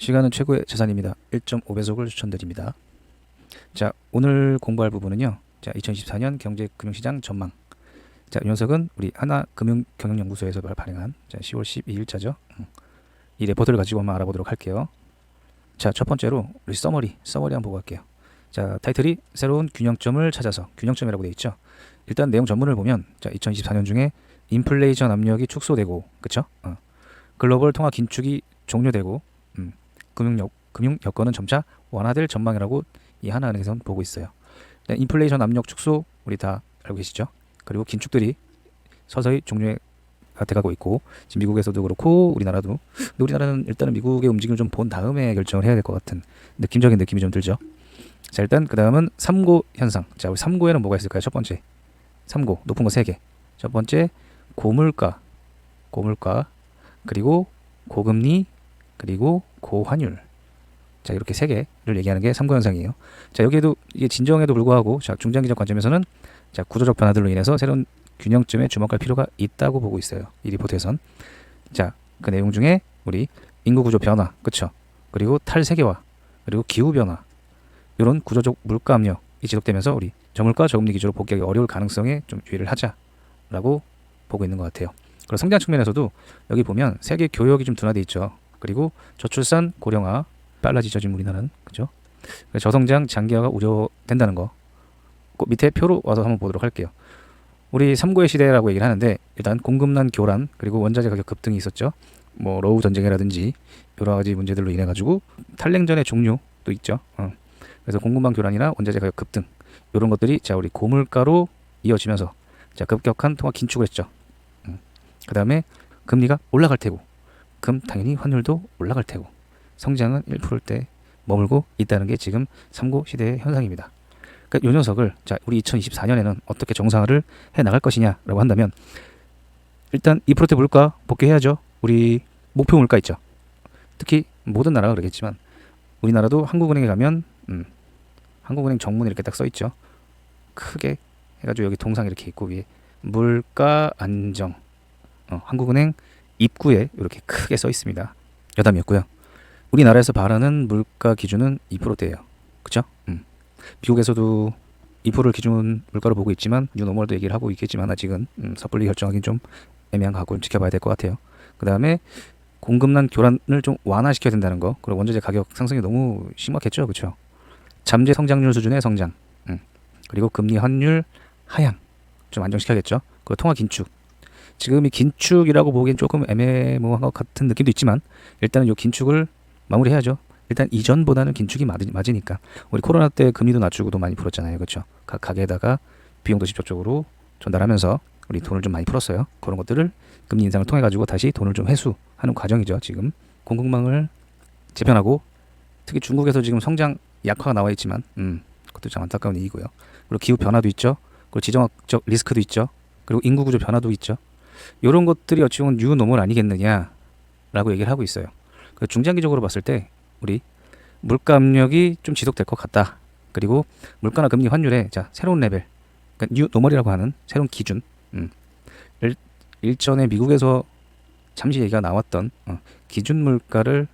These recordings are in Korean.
시간은 최고의 재산입니다. 1.5배속을 추천드립니다. 자, 오늘 공부할 부분은요. 자, 2024년 경제금융시장 전망. 자, 이 녀석은 우리 하나금융경영연구소에서 발행한 10월 12일자죠. 이 레포트를 가지고 한번 알아보도록 할게요. 자, 첫 번째로 우리 서머리 한번 보고 갈게요. 자, 타이틀이 새로운 균형점을 찾아서, 균형점이라고 되어 있죠. 일단 내용 전문을 보면, 자, 2024년 중에 인플레이션 압력이 축소되고, 그쵸? 글로벌 통화 긴축이 종료되고, 금융 여건은 점차 완화될 전망이라고 이 하나은행에서는 보고 있어요. 인플레이션 압력 축소 우리 다 알고 계시죠? 그리고 긴축들이 서서히 종료가 돼가고 있고, 지금 미국에서도 그렇고 우리나라도. 근데 우리나라는 일단은 미국의 움직임을 좀 본 다음에 결정을 해야 될 것 같은 느낌적인 느낌이 좀 들죠. 자, 일단 그 다음은 3고 현상. 자, 우리 3고에는 뭐가 있을까요? 첫 번째 3고 높은 거 3개. 첫 번째 고물가, 그리고 고금리, 그리고 고환율. 자, 이렇게 3개를 얘기하는 게 3고 현상이에요. 자, 여기에도 이게 진정에도 불구하고, 자, 중장기적 관점에서는, 자, 구조적 변화들로 인해서 새로운 균형점에 주목할 필요가 있다고 보고 있어요. 이 리포트에선. 자, 그 내용 중에 우리 인구 구조 변화, 그쵸? 그리고 탈세계화, 그리고 기후 변화, 이런 구조적 물가 압력이 지속되면서 우리 저물가 저금리 기조로 복귀하기 어려울 가능성에 좀 유의를 하자라고 보고 있는 것 같아요. 그리고 성장 측면에서도 여기 보면 세계 교역이 좀 둔화돼 있죠. 그리고 저출산 고령화 빨라지죠, 지금 우리나라는. 그죠? 저성장 장기화가 우려된다는 거. 그 밑에 표로 와서 한번 보도록 할게요. 우리 3고의 시대라고 얘기를 하는데, 일단 공급난 교란, 그리고 원자재 가격 급등이 있었죠. 뭐 러우 전쟁이라든지 여러 가지 문제들로 인해 가지고 탈냉전의 종류도 있죠. 그래서 공급망 교란이나 원자재 가격 급등, 이런 것들이, 자, 우리 고물가로 이어지면서, 자, 급격한 통화 긴축을 했죠. 그 다음에 금리가 올라갈 테고, 당연히 환율도 올라갈 테고, 성장은 1%대 머물고 있다는 게 지금 3고 시대의 현상입니다. 그러니까 이 녀석을, 자, 우리 2024년에는 어떻게 정상화를 해 나갈 것이냐라고 한다면, 일단 2%대 물가 복귀해야죠. 우리 목표 물가 있죠. 특히 모든 나라가 그러겠지만 우리나라도 한국은행에 가면 한국은행 정문 이렇게 딱 써 있죠. 크게 해가지고 여기 동상 이렇게 있고 위에 물가 안정, 한국은행 입구에 이렇게 크게 써 있습니다. 여담이었고요. 우리나라에서 바라는 물가 기준은 2%대예요. 그쵸? 미국에서도 2%를 기준 물가로 보고 있지만, 뉴노멀도 얘기를 하고 있겠지만 아직은 섣불리 결정하기는 좀 애매한 거 하고 지켜봐야 될 것 같아요. 그 다음에 공급난 교란을 좀 완화시켜야 된다는 거. 그리고 원자재 가격 상승이 너무 심각했죠. 그쵸? 잠재 성장률 수준의 성장, 그리고 금리 환율 하향 좀 안정시켜야겠죠. 그리고 통화 긴축. 지금 이 긴축이라고 보기엔 조금 애매모호한 것 같은 느낌도 있지만, 일단은 이 긴축을 마무리해야죠. 일단 이전보다는 긴축이 맞으니까. 우리 코로나 때 금리도 낮추고 돈 많이 풀었잖아요. 그렇죠? 각 가게에다가 비용도 직접적으로 전달하면서 우리 돈을 좀 많이 풀었어요. 그런 것들을 금리 인상을 통해 가지고 다시 돈을 좀 회수하는 과정이죠. 지금 공급망을 재편하고, 특히 중국에서 지금 성장 약화가 나와 있지만 그것도 참 안타까운 얘기고요. 그리고 기후 변화도 있죠. 그리고 지정학적 리스크도 있죠. 그리고 인구 구조 변화도 있죠. 이런 것들이 어찌 보면 뉴노멀 아니겠느냐라고 얘기를 하고 있어요. 중장기적으로 봤을 때 우리 물가 압력이 좀 지속될 것 같다. 그리고 물가나 금리 환율의, 자, 새로운 레벨, 그러니까 뉴노멀이라고 하는 새로운 기준, 일전에 미국에서 잠시 얘기가 나왔던 기준 물가를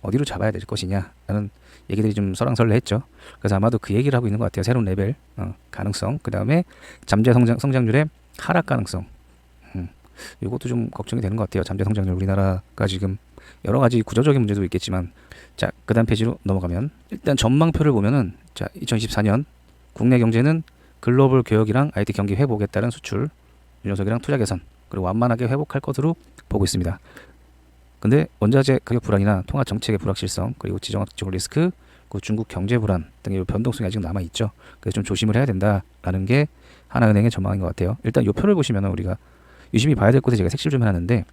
어디로 잡아야 될 것이냐라는 얘기들이 좀 설왕설래했죠. 그래서 아마도 그 얘기를 하고 있는 것 같아요. 새로운 레벨 가능성, 그 다음에 잠재 성장률의 하락 가능성. 이것도 좀 걱정이 되는 것 같아요. 잠재 성장률, 우리나라가 지금 여러 가지 구조적인 문제도 있겠지만. 자, 그 다음 페이지로 넘어가면, 일단 전망표를 보면은, 자, 2024년 국내 경제는 글로벌 교역이랑 IT 경기 회복에 따른 수출, 이 녀석이랑 투자 개선, 그리고 완만하게 회복할 것으로 보고 있습니다. 근데 원자재 가격 불안이나 통화 정책의 불확실성, 그리고 지정학적 리스크, 그리고 중국 경제 불안 등의 변동성이 아직 남아 있죠. 그래서 좀 조심을 해야 된다라는 게 하나은행의 전망인 것 같아요. 일단 이 표를 보시면은 우리가 유심히 봐야 될 곳에 제가 색칠 좀 해놨는데,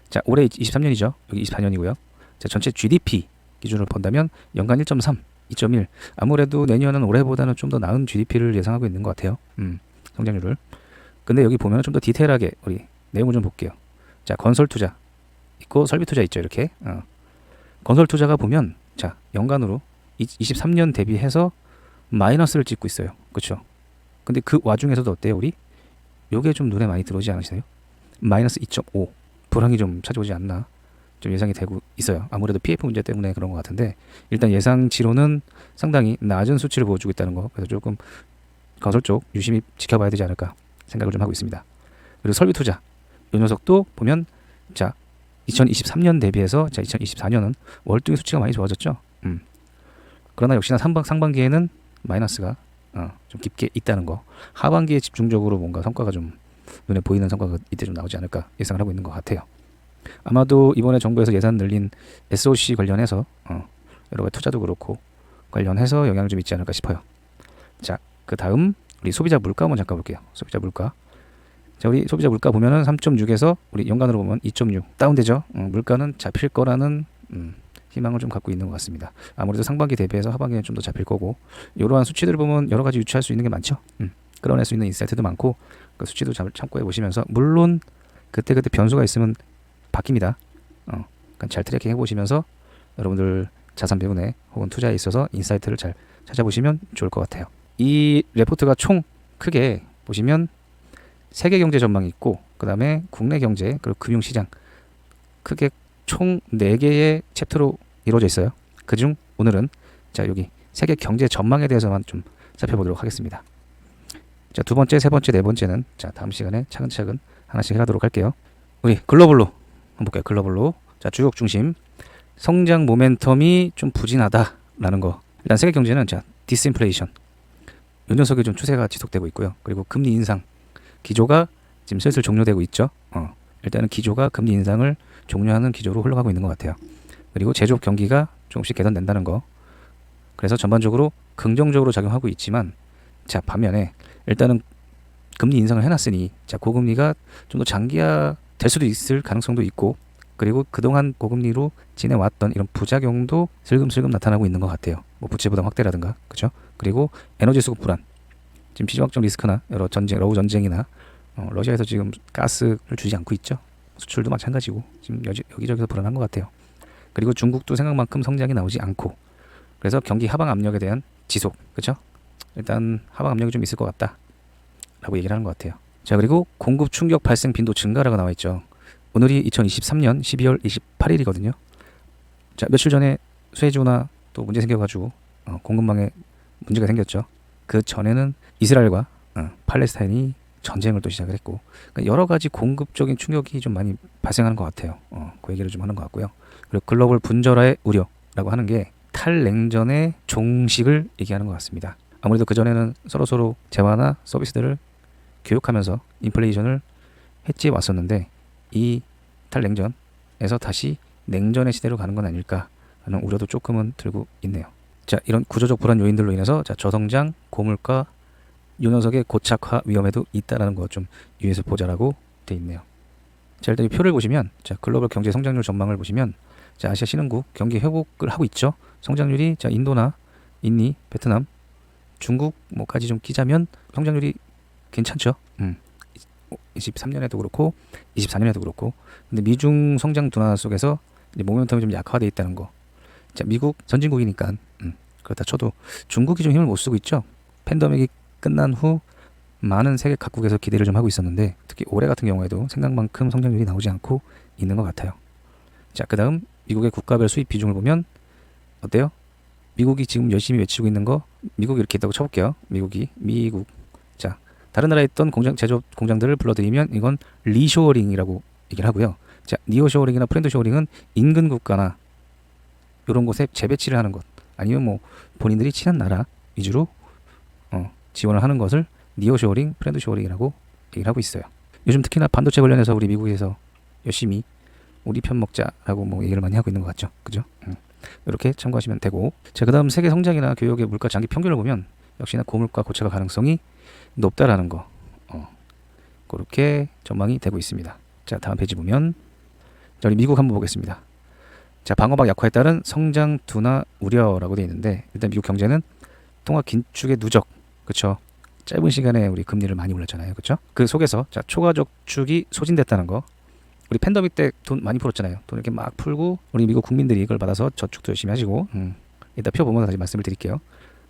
자, 올해 23년이죠. 여기 24년이고요. 자, 전체 GDP 기준으로 본다면 연간 1.3, 2.1. 아무래도 내년은 올해보다는 좀 더 나은 GDP를 예상하고 있는 것 같아요. 성장률을. 근데 여기 보면 좀 더 디테일하게 우리 내용을 좀 볼게요. 자, 건설 투자 있고 설비 투자 있죠. 이렇게. 건설 투자가 보면, 자, 연간으로 23년 대비해서 마이너스를 찍고 있어요. 그렇죠? 근데 그 와중에서도 어때요, 우리? 요게 좀 눈에 많이 들어오지 않으세요? 마이너스 2.5. 불황이 좀 찾아오지 않나? 좀 예상이 되고 있어요. 아무래도 PF 문제 때문에 그런 것 같은데 일단 예상치로는 상당히 낮은 수치를 보여주고 있다는 거. 그래서 조금 건설 쪽 유심히 지켜봐야 되지 않을까 생각을 좀 하고 있습니다. 그리고 설비 투자 이 녀석도 보면 자 2023년 대비해서 자 2024년은 월등히 수치가 많이 좋아졌죠. 그러나 역시나 상반기에는 마이너스가 좀 깊게 있다는 거. 하반기에 집중적으로 뭔가 성과가 좀 눈에 보이는 성과가 이때 좀 나오지 않을까 예상을 하고 있는 것 같아요. 아마도 이번에 정부에서 예산 늘린 SOC 관련해서 여러 가지 투자도 그렇고 관련해서 영향을 좀 있지 않을까 싶어요. 자, 그 다음 우리 소비자 물가 한번 잠깐 볼게요. 소비자 물가. 자, 우리 소비자 물가 보면은 3.6에서 우리 연간으로 보면 2.6 다운되죠. 물가는 잡힐 거라는 희망을 좀 갖고 있는 것 같습니다. 아무래도 상반기 대비해서 하반기는 좀 더 잡힐 거고 이러한 수치들을 보면 여러 가지 유추할 수 있는 게 많죠. 끌어낼 수 있는 인사이트도 많고 그 수치도 잘 참고해 보시면서 물론 그때그때 변수가 있으면 바뀝니다. 그러니까 잘 트래킹 해보시면서 여러분들 자산 배분에 혹은 투자에 있어서 인사이트를 잘 찾아보시면 좋을 것 같아요. 이 레포트가 총 크게 보시면 세계 경제 전망이 있고 그 다음에 국내 경제 그리고 금융시장 크게 총 4개의 챕터로 이루어져 있어요. 그중 오늘은 자 여기 세계 경제 전망에 대해서만 좀 살펴보도록 하겠습니다. 자, 두 번째, 세 번째, 네 번째는 자 다음 시간에 차근차근 하나씩 해가도록 할게요. 우리 글로벌로 한번 볼게요. 글로벌로 자 주요 중심 성장 모멘텀이 좀 부진하다라는 거. 일단 세계 경제는 자 디스인플레이션 이 녀석이 좀 추세가 지속되고 있고요. 그리고 금리 인상 기조가 지금 슬슬 종료되고 있죠. 일단은 기조가 금리 인상을 종료하는 기조로 흘러가고 있는 것 같아요. 그리고 제조업 경기가 조금씩 개선된다는 거. 그래서 전반적으로 긍정적으로 작용하고 있지만 자 반면에 일단은 금리 인상을 해놨으니 자 고금리가 좀 더 장기화 될 수도 있을 가능성도 있고 그리고 그동안 고금리로 지내왔던 이런 부작용도 슬금슬금 나타나고 있는 것 같아요. 뭐 부채 부담 확대라든가 그렇죠. 그리고 에너지 수급 불안 지금 지정학적 리스크나 여러 전쟁 러우 전쟁이나 러시아에서 지금 가스를 주지 않고 있죠. 수출도 마찬가지고 지금 여기저기서 불안한 것 같아요. 그리고 중국도 생각만큼 성장이 나오지 않고 그래서 경기 하방 압력에 대한 지속 그렇죠. 일단 하방 압력이 좀 있을 것 같다 라고 얘기를 하는 것 같아요. 자 그리고 공급 충격 발생 빈도 증가라고 나와 있죠. 오늘이 2023년 12월 28일이거든요. 자 며칠 전에 수에즈운하 또 문제 생겨가지고 공급망에 문제가 생겼죠. 그 전에는 이스라엘과 팔레스타인이 전쟁을 또 시작을 했고 그러니까 여러 가지 공급적인 충격이 좀 많이 발생하는 것 같아요. 그 얘기를 좀 하는 것 같고요. 그리고 글로벌 분절화의 우려라고 하는 게 탈냉전의 종식을 얘기하는 것 같습니다. 아무래도 그전에는 서로 재화나 서비스들을 교육하면서 인플레이션을 해치해 왔었는데 이 탈냉전에서 다시 냉전의 시대로 가는 건 아닐까 하는 우려도 조금은 들고 있네요. 자 이런 구조적 불안 요인들로 인해서 자 저성장, 고물가, 이 녀석의 고착화 위험에도 있다라는 거 좀 유의해서 보자라고 돼 있네요. 자 일단 이 표를 보시면 자 글로벌 경제 성장률 전망을 보시면 자 아시아 신흥국 경기 회복을 하고 있죠. 성장률이 자 인도나 인니, 베트남, 중국 뭐까지 좀 끼자면 성장률이 괜찮죠. 23년에도 그렇고 24년에도 그렇고 근데 미중 성장 둔화 속에서 이제 모멘텀이 좀 약화되어 있다는 거. 자 미국 선진국이니까 그렇다 쳐도 중국이 좀 힘을 못 쓰고 있죠. 팬데믹이 끝난 후 많은 세계 각국에서 기대를 좀 하고 있었는데 특히 올해 같은 경우에도 생각만큼 성장률이 나오지 않고 있는 것 같아요. 자 그 다음 미국의 국가별 수입 비중을 보면 어때요? 미국이 지금 열심히 외치고 있는 거 미국이 이렇게 있다고 쳐볼게요. 미국 자 다른 나라에 있던 제조업 공장들을 불러들이면 이건 리쇼어링이라고 얘기를 하고요. 자 니어쇼어링이나 프렌드쇼어링은 인근 국가나 이런 곳에 재배치를 하는 것 아니면 뭐 본인들이 친한 나라 위주로 지원을 하는 것을 니어쇼어링, 프렌드쇼어링이라고 얘기를 하고 있어요. 요즘 특히나 반도체 관련해서 우리 미국에서 열심히 우리 편 먹자라고 뭐 얘기를 많이 하고 있는 것 같죠. 그죠? 이렇게 참고하시면 되고 자 그다음 세계 성장이나 교역의 물가 장기 평균을 보면 역시나 고물가 고착화 가능성이 높다라는 거 그렇게 전망이 되고 있습니다. 자 다음 페이지 보면 자 우리 미국 한번 보겠습니다. 자 방어막 약화에 따른 성장 둔화 우려라고 되어 있는데 일단 미국 경제는 통화 긴축의 누적 그렇죠. 짧은 시간에 우리 금리를 많이 올렸잖아요. 그렇죠? 그 속에서 자 초과 저축이 소진됐다는 거. 우리 팬데믹 때 돈 많이 풀었잖아요. 돈 이렇게 막 풀고 우리 미국 국민들이 이걸 받아서 저축도 열심히 하시고 이따 표 보면 다시 말씀을 드릴게요.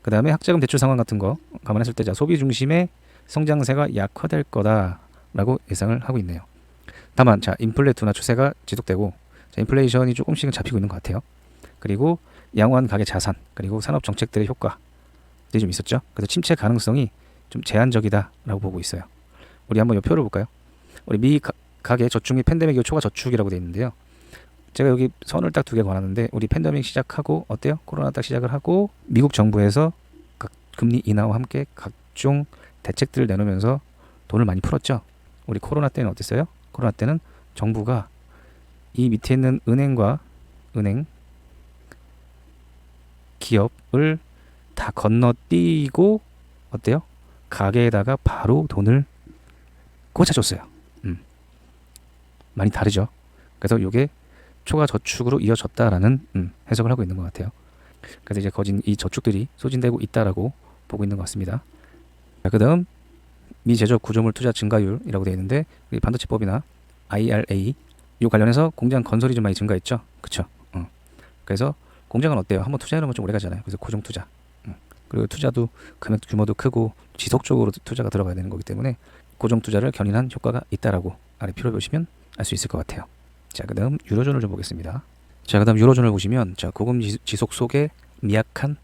그 다음에 학자금 대출 상황 같은 거 감안했을 때 자 소비 중심의 성장세가 약화될 거다라고 예상을 하고 있네요. 다만 자 인플레 둔화 추세가 지속되고 자, 인플레이션이 조금씩은 잡히고 있는 것 같아요. 그리고 양호한 가계 자산, 그리고 산업 정책들의 효과들이 좀 있었죠. 그래서 침체 가능성이 좀 제한적이다라고 보고 있어요. 우리 한번 이 표를 볼까요? 우리 미 가계 저축 및 팬데믹 이후 초과 저축이라고 되어 있는데요. 제가 여기 선을 딱 두 개 걸었는데, 우리 팬데믹 시작하고 어때요? 코로나 딱 시작을 하고 미국 정부에서 각 금리 인하와 함께 각종 대책들을 내놓으면서 돈을 많이 풀었죠. 우리 코로나 때는 어땠어요? 코로나 때는 정부가 이 밑에 있는 은행 기업을 다 건너뛰고 어때요? 가게에다가 바로 돈을 꽂아줬어요. 많이 다르죠. 그래서 이게 초과 저축으로 이어졌다라는 해석을 하고 있는 것 같아요. 그래서 이제 거진 이 저축들이 소진되고 있다라고 보고 있는 것 같습니다. 자, 그다음 미제조업 구조물 투자 증가율이라고 되어 있는데, 반도체법이나 IRA 이 관련해서 공장 건설이 좀 많이 증가했죠. 그렇죠. 그래서 공장은 어때요? 한번 투자해놓으면 좀 오래 가잖아요. 그래서 고정 투자. 그리고 투자도 금액 규모도 크고 지속적으로 투자가 들어가야 되는 거기 때문에 고정 투자를 견인한 효과가 있다라고 아래 표를 보시면 알 수 있을 것 같아요. 자, 그다음 유로존을 좀 보겠습니다. 자, 그다음 유로존을 보시면, 자, 고금 지속 속에 미약한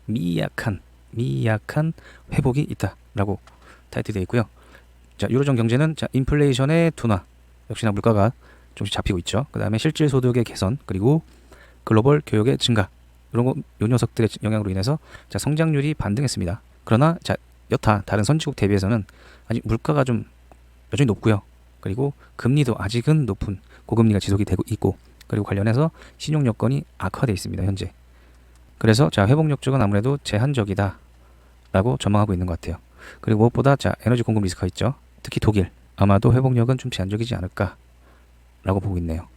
회복이 있다라고 타이틀되어 있고요. 자, 유로존 경제는 자, 인플레이션의 둔화, 역시나 물가가 조금씩 잡히고 있죠. 그다음에 실질 소득의 개선, 그리고 글로벌 교역의 증가, 요 녀석들의 영향으로 인해서 자, 성장률이 반등했습니다. 그러나 자, 여타 다른 선진국 대비해서는 아직 물가가 좀 여전히 높고요. 그리고 금리도 아직은 높은 고금리가 지속이 되고 있고, 그리고 관련해서 신용 여건이 악화되어 있습니다, 현재. 그래서 자, 회복 역적은 아무래도 제한적이다라고 전망하고 있는 것 같아요. 그리고 무엇보다 자, 에너지 공급 리스크가 있죠. 특히 독일, 아마도 회복력은 좀 제한적이지 않을까라고 보고 있네요.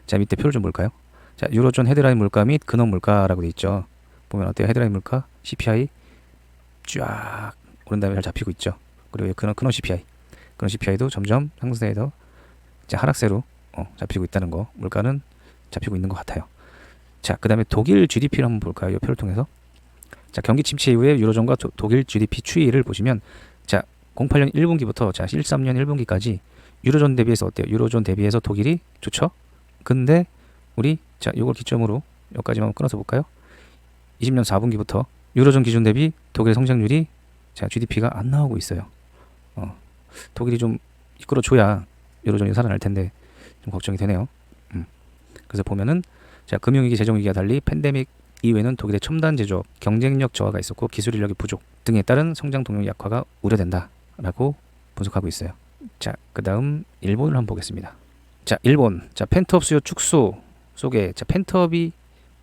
자, 밑에 표를 좀 볼까요? 자, 유로존 헤드라인 물가 및 근원 물가라고 되어 있죠. 보면 어때요? 헤드라인 물가 CPI 쫙 오른 다음에 잘 잡히고 있죠. 그리고 근원 CPI도 점점 상승세에서 하락세로 잡히고 있다는 거, 물가는 잡히고 있는 것 같아요. 자, 그 다음에 독일 GDP를 한번 볼까요? 이 표를 통해서. 자, 경기 침체 이후에 유로존과 독일 GDP 추이를 보시면, 자, 08년 1분기부터 자, 13년 1분기까지 유로존 대비해서 어때요? 유로존 대비해서 독일이 좋죠? 근데 우리 자, 이걸 기점으로 여기까지만 한번 끊어서 볼까요? 20년 4분기부터 유로존 기준 대비 독일 성장률이 자, GDP가 안 나오고 있어요. 독일이 좀 이끌어줘야 유로존이 살아날 텐데 좀 걱정이 되네요. 그래서 보면은 자, 금융위기, 재정위기와 달리 팬데믹 이후에는 독일의 첨단 제조업 경쟁력 저하가 있었고 기술 인력의 부족 등에 따른 성장 동력 약화가 우려된다라고 분석하고 있어요. 자, 그 다음 일본을 한번 보겠습니다. 자, 일본. 자, 펜트업 수요 축소 속에 자, 펜트업이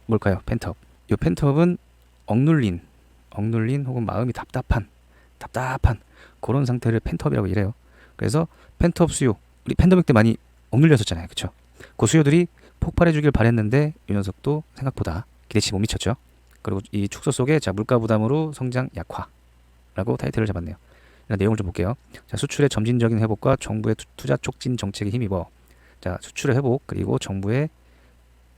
뭘까요? 펜트업. 이 펜트업은 억눌린 혹은 마음이 답답한 그런 상태를 펜트업이라고 이래요. 그래서 펜트업 수요, 우리 팬데믹 때 많이 억눌렸었잖아요. 그렇죠? 그 수요들이 폭발해 주길 바랬는데 이 녀석도 생각보다 기대치 못 미쳤죠. 그리고 이 축소 속에 자, 물가 부담으로 성장 약화라고 타이틀을 잡았네요. 내용을 좀 볼게요. 자, 수출의 점진적인 회복과 정부의 투자 촉진 정책에 힘입어 자, 수출의 회복 그리고 정부의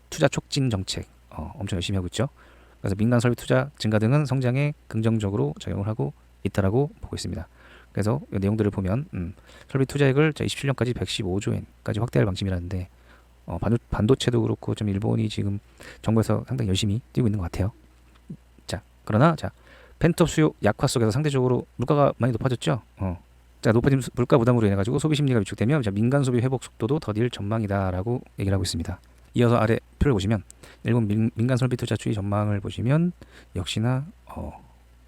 투자 촉진 정책 엄청 열심히 하고 있죠. 그래서 민간 설비 투자 증가 등은 성장에 긍정적으로 작용을 하고 있다라고 보고 있습니다. 그래서 이 내용들을 보면 설비 투자액을 27년까지 115조 엔까지 확대할 방침이라는데 반도체도 그렇고 좀 일본이 지금 정부에서 상당히 열심히 뛰고 있는 것 같아요. 자, 그러나 자, 펜트업 수요 약화 속에서 상대적으로 물가가 많이 높아졌죠. 자, 높아진 물가 부담으로 인해 가지고 소비 심리가 위축되면 자, 민간 소비 회복 속도도 더딜 전망이다라고 얘기를 하고 있습니다. 이어서 아래 표를 보시면 일본 민간 설비 투자 추이 전망을 보시면 역시나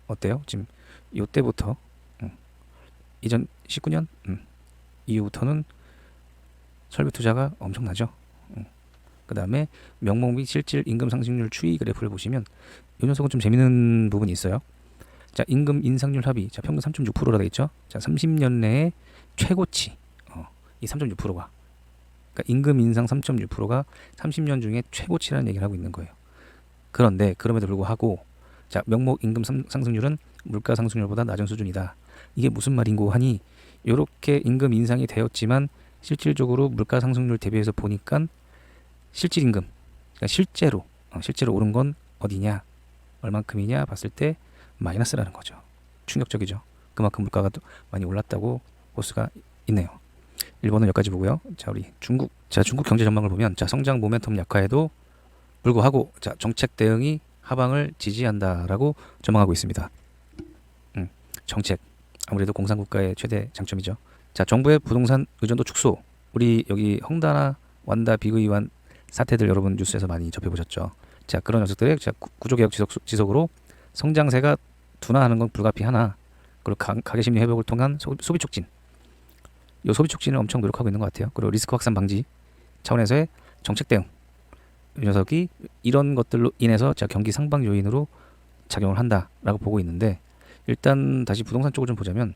어때요? 지금 이때부터 2019년 이후부터는 설비 투자가 엄청나죠. 그 다음에 명목 및 실질 임금 상승률 추이 그래프를 보시면 이 녀석은 좀 재밌는 부분이 있어요. 자, 임금 인상률 합의 자, 평균 3.6%라 되어 있죠. 자, 30년 내에 최고치 이 3.6%가 그러니까 임금 인상 3.6%가 30년 중에 최고치라는 얘기를 하고 있는 거예요. 그런데 그럼에도 불구하고 자, 명목 임금 상승률은 물가 상승률보다 낮은 수준이다. 이게 무슨 말인고 하니 이렇게 임금 인상이 되었지만 실질적으로 물가 상승률 대비해서 보니까 실질 임금 그러니까 실제로 오른 건 어디냐 얼만큼이냐 봤을 때 마이너스라는 거죠. 충격적이죠. 그만큼 물가가 많이 올랐다고 볼 수가 있네요. 일본은 여기까지 보고요. 자, 우리 중국. 자, 중국 경제 전망을 보면 자, 성장 모멘텀 약화에도 불구하고 자, 정책 대응이 하방을 지지한다라고 전망하고 있습니다. 정책. 아무래도 공산국가의 최대 장점이죠. 자, 정부의 부동산 의존도 축소. 우리 여기 헝다나 완다 비의원 사태들 여러분 뉴스에서 많이 접해보셨죠. 자, 그런 녀석들의 자, 구조개혁 지속으로 성장세가 둔화하는 건 불가피하나 그리고 가계 심리 회복을 통한 소비 촉진. 이 소비 촉진을 엄청 노력하고 있는 것 같아요. 그리고 리스크 확산 방지 차원에서의 정책 대응. 이 녀석이 이런 것들로 인해서 자, 경기 상방 요인으로 작용을 한다라고 보고 있는데 일단 다시 부동산 쪽을 좀 보자면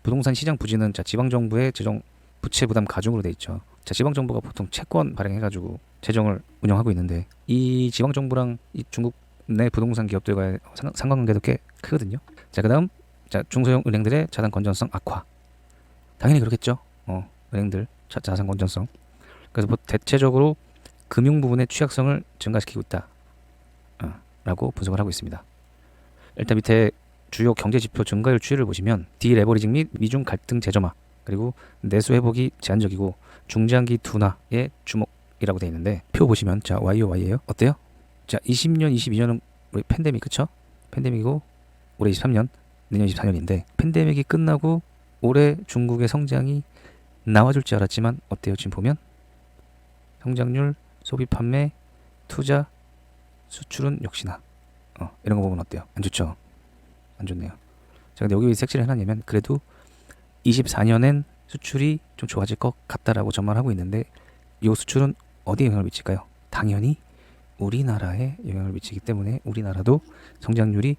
부동산 시장 부진은 자, 지방 정부의 재정 부채 부담 가중으로 돼 있죠. 자, 지방 정부가 보통 채권 발행해가지고 재정을 운영하고 있는데 이 지방 정부랑 이 중국 내 부동산 기업들과의 상관관계도 꽤 크거든요. 자, 그다음 자, 중소형 은행들의 자산 건전성 악화. 당연히 그렇겠죠. 은행들 자산 건전성. 그래서 뭐 대체적으로 금융 부분의 취약성을 증가시키고 있다. 라고 분석을 하고 있습니다. 일단 밑에 주요 경제 지표 증가율 추이를 보시면 디레버리징 및 미중 갈등 재점화 그리고 내수 회복이 제한적이고 중장기 둔화에 주목이라고 되어 있는데 표 보시면 자 YOY예요. 어때요? 자 20년, 22년은 우리 팬데믹 그쵸? 팬데믹이고 올해 23년, 내년 24년인데 팬데믹이 끝나고 올해 중국의 성장이 나와줄 줄 알았지만 어때요? 지금 보면 성장률, 소비 판매, 투자, 수출은 역시나 이런 거 보면 어때요? 안 좋죠? 안 좋네요. 자, 근데 여기 왜 색칠을 해놨냐면 그래도 24년엔 수출이 좀 좋아질 것 같다라고 전망하고 있는데 이 수출은 어디에 영향을 미칠까요? 당연히 우리나라에 영향을 미치기 때문에 우리나라도 성장률이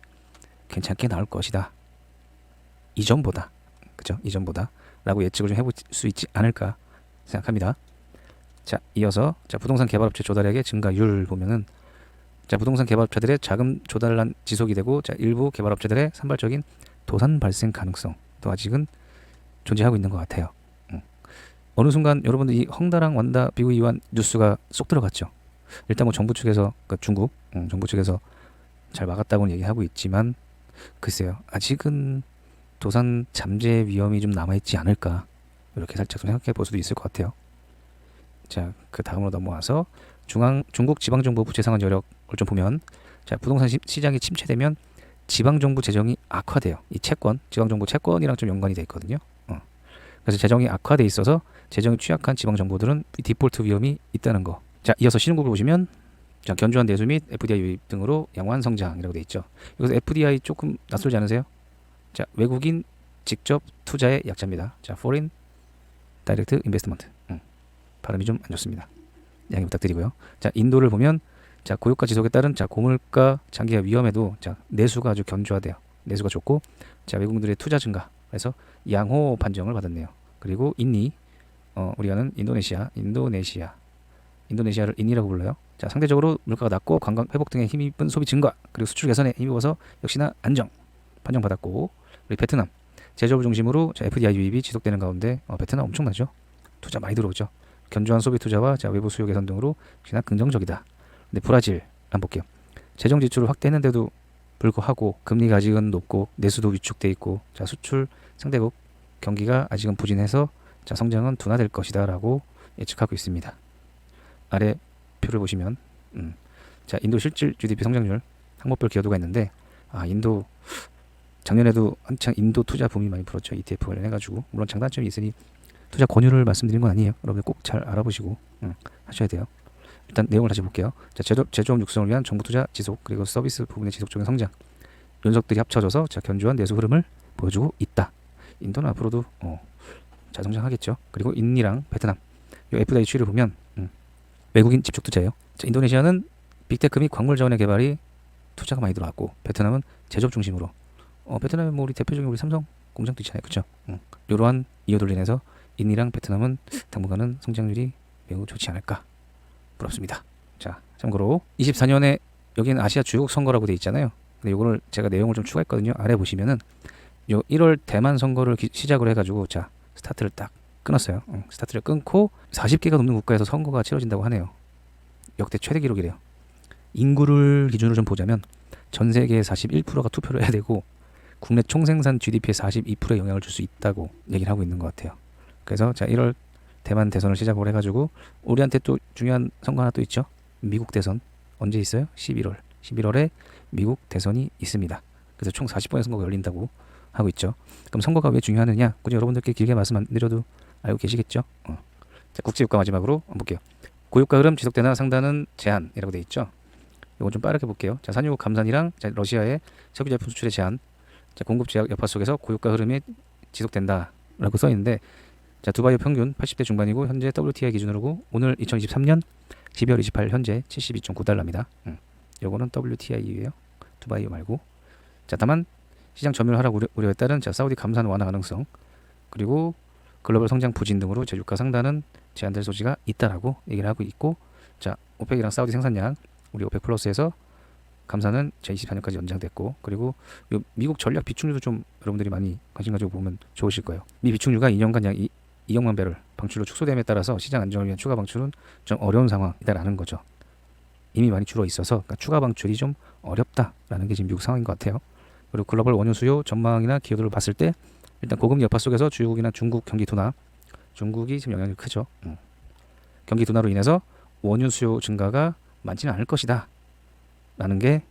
괜찮게 나올 것이다. 이전보다 그죠? 이전보다 라고 예측을 좀 해볼 수 있지 않을까 생각합니다. 자, 이어서 자, 부동산 개발업체 조달액의 증가율 보면은 자, 부동산 개발업체들의 자금 조달난 지속이 되고 자, 일부 개발업체들의 산발적인 도산 발생 가능성도 아직은 존재하고 있는 것 같아요. 어느 순간 여러분들 이 헝다랑 완다 비구이완 뉴스가 쏙 들어갔죠. 일단 뭐 정부 측에서 그러니까 중국 정부 측에서 잘 막았다고는 얘기하고 있지만 글쎄요. 아직은 도산 잠재 위험이 좀 남아있지 않을까 이렇게 살짝 좀 생각해 볼 수도 있을 것 같아요. 자, 그 다음으로 넘어와서 중국 지방정부 부채 상환 여력을 좀 보면 자, 부동산 시장이 침체되면 지방정부 재정이 악화돼요. 이 채권, 지방정부 채권이랑 좀 연관이 돼 있거든요. 그래서 재정이 악화돼 있어서 재정이 취약한 지방정부들은 디폴트 위험이 있다는 거. 자, 이어서 신흥국을 보시면 자, 견조한 내수 및 FDI 유입 등으로 양호한 성장이라고 돼 있죠. 여기서 FDI 조금 낯설지 않으세요? 자, 외국인 직접 투자의 약자입니다. 자, Foreign Direct Investment. 발음이 좀 안 좋습니다. 양해 부탁드리고요. 자, 인도를 보면 자, 고유가 지속에 따른 자, 고물가 장기화 위험에도 자, 내수가 아주 견조하대요. 내수가 좋고 자, 외국인들의 투자 증가. 그래서 양호 판정을 받았네요. 그리고 인니 우리가는 인도네시아를 인니라고 불러요. 자, 상대적으로 물가가 낮고 관광 회복 등에 힘입은 소비 증가 그리고 수출 개선에 힘입어서 역시나 안정 판정받았고 우리 베트남 제조업을 중심으로 자, FDI 유입이 지속되는 가운데 베트남 엄청나죠. 투자 많이 들어오죠. 견조한 소비 투자와 자, 외부 수요 개선 등으로 역시나 긍정적이다. 근데 브라질 한번 볼게요. 재정 지출을 확대했는데도 불구하고 금리가 아직은 높고 내수도 위축돼 있고 자, 수출 상대국 경기가 아직은 부진해서 자, 성장은 둔화될 것이다라고 예측하고 있습니다. 아래 표를 보시면 자, 인도 실질 GDP 성장률 항목별 기여도가 있는데 인도 작년에도 한창 인도 투자 붐이 많이 불었죠. ETF 관련해가지고 물론 장단점이 있으니 투자 권유를 말씀드린 건 아니에요. 여러분 꼭 잘 알아보시고 하셔야 돼요. 일단 내용을 다시 볼게요. 자, 제조업 육성을 위한 정부 투자 지속 그리고 서비스 부분의 지속적인 성장 요인들이 합쳐져서 자, 견조한 내수 흐름을 보여주고 있다. 인도는 앞으로도 잘 성장하겠죠. 그리고 인니랑 베트남 이 FDI 추이를 보면 외국인 집중 투자예요. 자, 인도네시아는 빅테크 및 광물 자원의 개발이 투자가 많이 들어왔고 베트남은 제조업 중심으로 베트남에 뭐 우리 대표적인 우리 삼성 공장도 있잖아요. 그렇죠? 이러한 이유들로 인해서 인니랑 베트남은 당분간은 성장률이 매우 좋지 않을까 부럽습니다. 자, 참고로 24년에 여기는 아시아 주요국 선거라고 돼 있잖아요. 근데 이거를 제가 내용을 좀 추가했거든요. 아래 보시면은 요 1월 대만 선거를 시작으로 해가지고 자, 스타트를 딱 끊었어요. 스타트를 끊고 40개가 넘는 국가에서 선거가 치러진다고 하네요. 역대 최대 기록이래요. 인구를 기준으로 좀 보자면 전 세계의 41%가 투표를 해야 되고 국내 총생산 GDP의 42%에 영향을 줄 수 있다고 얘기를 하고 있는 것 같아요. 그래서 자, 1월 대만 대선을 시작으로 해가지고 우리한테 또 중요한 선거 하나 또 있죠. 미국 대선 언제 있어요? 11월. 11월에 미국 대선이 있습니다. 그래서 총 40번의 선거가 열린다고 하고 있죠. 그럼 선거가 왜 중요하느냐? 굳이 여러분들께 길게 말씀 안 드려도 알고 계시겠죠? 자, 국제유가 마지막으로 한번 볼게요. 고유가 흐름 지속되나 상단은 제한이라고 돼 있죠. 이건 좀 빠르게 볼게요. 자, 산유국 감산이랑 자, 러시아의 석유 제품 수출의 제한, 자, 공급 제약 여파 속에서 고유가 흐름이 지속된다라고 써 있는데, 자, 두바이 평균 80대 중반이고 현재 WTI 기준으로 오늘 2023년 12월 28일 현재 72.9달러입니다. 요거는 WTI예요. 두바이 말고. 자, 다만 시장 점유율 하락 우려에 따른 자, 사우디 감산 완화 가능성, 그리고 글로벌 성장 부진 등으로 유가 상단은 제한될 소지가 있다라고 얘기를 하고 있고, 자, 오펙이랑 사우디 생산량 우리 오펙 플러스에서 감산은 제24년까지 연장됐고, 그리고 요 미국 전략 비축유도 좀 여러분들이 많이 관심 가지고 보면 좋으실 거예요. 미 비축유가 2년간 약 2억만 배럴 방출로 축소됨에 따라서 시장 안정을 위한 추가 방출은 좀 어려운 상황이다라는 거죠. 이미 많이 줄어 있어서 그러니까 추가 방출이 좀 어렵다라는 게 지금 미국 상황인 것 같아요. 그리고 글로벌 원유 수요 전망이나 기여도를 봤을 때 일단 고금리 여파 속에서 주요국이나 중국 경기 둔화, 중국이 지금 영향이 크죠. 경기 둔화로 인해서 원유 수요 증가가 많지는 않을 것이다 라는 게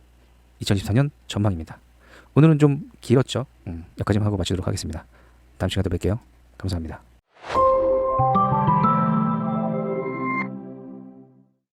2024년 전망입니다. 오늘은 좀 길었죠. 여기까지만 하고 마치도록 하겠습니다. 다음 시간에 또 뵐게요. 감사합니다.